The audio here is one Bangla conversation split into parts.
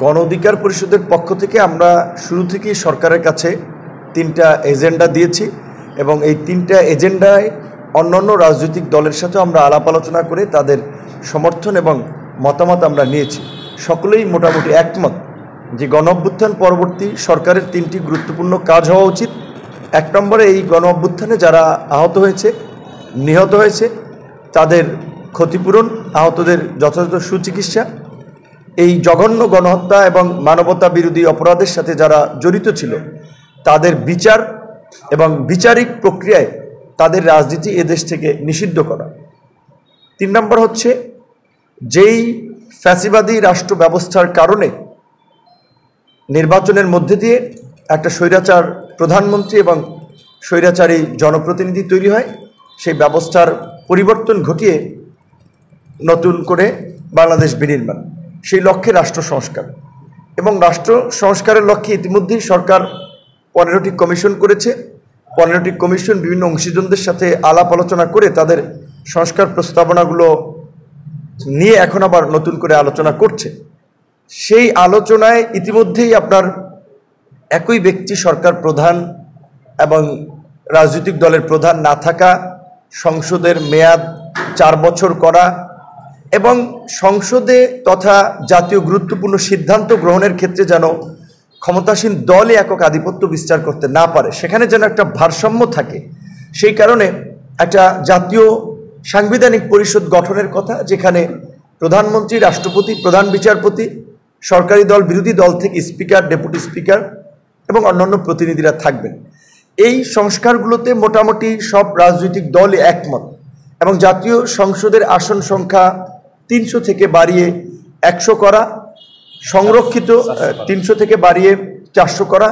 গণ অধিকার পরিষদের পক্ষ থেকে আমরা শুরু থেকেই সরকারের কাছে 3টা এজেন্ডা দিয়েছি এবং এই 3টা এজেন্ডায় অন্যান্য রাজনৈতিক দলের সাথে আমরা আলাপ আলোচনা করে তাদের সমর্থন এবং মতামত আমরা নিয়েছি। সকলেই মোটামুটি একমত যে গণ অভ্যুত্থান পরবর্তী সরকারের 3টি গুরুত্বপূর্ণ কাজ হওয়া উচিত। 1 নম্বরে এই গণ অভ্যুত্থানে যারা আহত হয়েছে, নিহত হয়েছে, তাদের ক্ষতিপূরণ, আহতদের যথাযথ সুচিকিৎসা, এই জঘন্য গণহত্যা এবং মানবতা বিরোধী অপরাধের সাথে যারা জড়িত ছিল তাদের বিচার এবং বিচারিক প্রক্রিয়ায় তাদের রাজনীতি এদেশ থেকে নিষিদ্ধ করা। 3 নম্বর হচ্ছে যেই ফ্যাসিবাদী রাষ্ট্র ব্যবস্থার কারণে নির্বাচনের মধ্যে দিয়ে একটা স্বৈরাচার প্রধানমন্ত্রী এবং স্বৈরাচারী জনপ্রতিনিধি তৈরি হয়, সেই ব্যবস্থার পরিবর্তন ঘটিয়ে নতুন করে বাংলাদেশ বিনির্মাণ, সেই লক্ষ্যে রাষ্ট্র সংস্কার এবং রাষ্ট্র সংস্কারের লক্ষ্যে ইতিমধ্যেই সরকার 15টি কমিশন করেছে। 15টি কমিশন বিভিন্ন অংশীজনদের সাথে আলাপ আলোচনা করে তাদের সংস্কার প্রস্তাবনাগুলো নিয়ে এখন আবার নতুন করে আলোচনা করছে। সেই আলোচনায় ইতিমধ্যেই আপনার একই ব্যক্তি সরকার প্রধান এবং রাজনৈতিক দলের প্রধান না থাকা, সংসদের মেয়াদ 4 বছর করা এবং সংসদে তথা জাতীয় গুরুত্বপূর্ণ সিদ্ধান্ত গ্রহণের ক্ষেত্রে যেন ক্ষমতাসীন দলই একক আধিপত্য বিস্তার করতে না পারে, সেখানে যেন একটা ভারসাম্য থাকে। সেই কারণে একটা জাতীয় সাংবিধানিক পরিষদ গঠনের কথা, যেখানে প্রধানমন্ত্রী, রাষ্ট্রপতি, প্রধান বিচারপতি, সরকারি দল, বিরোধী দল থেকে স্পিকার, ডেপুটি স্পিকার এবং অন্যান্য প্রতিনিধিরা থাকবেন। এই সংস্কারগুলোতে মোটামুটি সব রাজনৈতিক দলই একমত এবং জাতীয় সংসদের আসন সংখ্যা 300 থেকে বাড়িয়ে 100 করা, সংরক্ষিত 300 থেকে বাড়িয়ে 400 করা,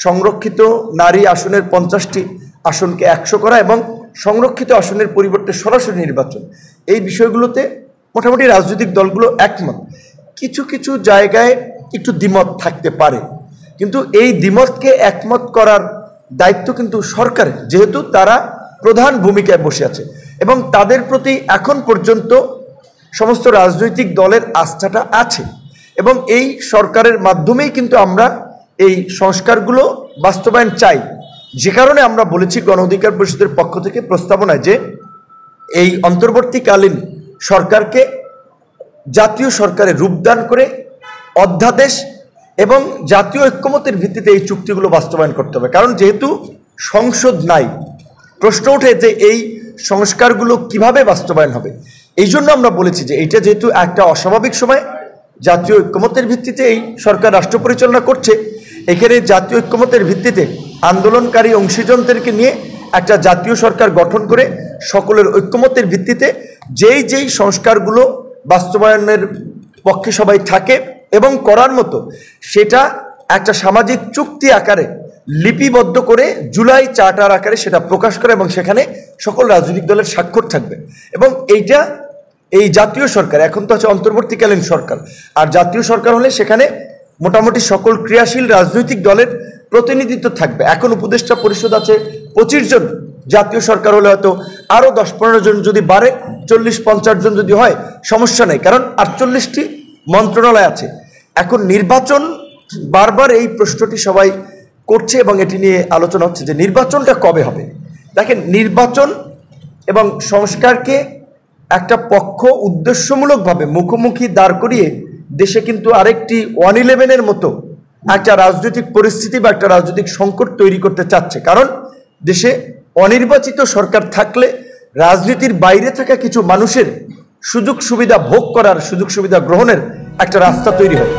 সংরক্ষিত নারী আসনের 50টি আসনকে 100 করা এবং সংরক্ষিত আসনের পরিবর্তে সরাসরি নির্বাচন, এই বিষয়গুলোতে মোটামুটি রাজনৈতিক দলগুলো একমত। কিছু কিছু জায়গায় একটু দ্বিমত থাকতে পারে, কিন্তু এই দ্বিমতকে একমত করার দায়িত্ব কিন্তু সরকারের, যেহেতু তারা প্রধান ভূমিকায় বসে আছে এবং তাদের প্রতি এখন পর্যন্ত সমস্ত রাজনৈতিক দলের আস্থাটা আছে এবং এই সরকারের মাধ্যমেই কিন্তু আমরা এই সংস্কারগুলো বাস্তবায়ন চাই। যে কারণে আমরা বলেছি গণ অধিকার পরিষদের পক্ষ থেকে প্রস্তাবনায় যে এই অন্তর্বর্তীকালীন সরকারকে জাতীয় সরকারের রূপদান করে অধ্যাদেশ এবং জাতীয় ঐক্যমতের ভিত্তিতে এই চুক্তিগুলো বাস্তবায়ন করতে হবে। কারণ যেহেতু সংসদ নাই, প্রশ্ন ওঠে যে এই সংস্কারগুলো কিভাবে বাস্তবায়ন হবে। এই জন্য আমরা বলেছি যে এইটা যেহেতু একটা অস্বাভাবিক সময়, জাতীয় ঐক্যমতের ভিত্তিতে এই সরকার রাষ্ট্র পরিচালনা করছে, এখানে জাতীয় ঐক্যমতের ভিত্তিতে আন্দোলনকারী অংশীজনদেরকে নিয়ে একটা জাতীয় সরকার গঠন করে সকলের ঐক্যমতের ভিত্তিতে যেই সংস্কারগুলো বাস্তবায়নের পক্ষে সবাই থাকে এবং করার মতো, সেটা একটা সামাজিক চুক্তি আকারে লিপিবদ্ধ করে জুলাই চার্টার আকারে সেটা প্রকাশ করে এবং সেখানে সকল রাজনৈতিক দলের স্বাক্ষর থাকবে। এবং এইটা এই জাতীয় সরকার, এখন তো আছে অন্তর্বর্তীকালীন সরকার, আর জাতীয় সরকার হলে সেখানে মোটামুটি সকল ক্রিয়াশীল রাজনৈতিক দলের প্রতিনিধিত্ব থাকবে। এখন উপদেষ্টা পরিষদ আছে 25 জন, জাতীয় সরকার হলে হয়তো আরও 10-15 জন যদি বাড়ে, 40-50 জন যদি হয় সমস্যা নেই, কারণ 48টি মন্ত্রণালয় আছে। এখন নির্বাচন, বারবার এই প্রশ্নটি সবাই করছে এবং এটি নিয়ে আলোচনা হচ্ছে যে নির্বাচনটা কবে হবে। দেখেন, নির্বাচন এবং সংস্কারকে একটা পক্ষ উদ্দেশ্যমূলকভাবে মুখোমুখি দাঁড় করিয়ে দেশে কিন্তু আরেকটি 111-এর মতো একটা রাজনৈতিক পরিস্থিতি বা একটা রাজনৈতিক সংকট তৈরি করতে চাচ্ছে। কারণ দেশে অনির্বাচিত সরকার থাকলে রাজনীতির বাইরে থাকা কিছু মানুষের সুযোগ সুবিধা ভোগ করার, সুযোগ সুবিধা গ্রহণের একটা রাস্তা তৈরি হয়।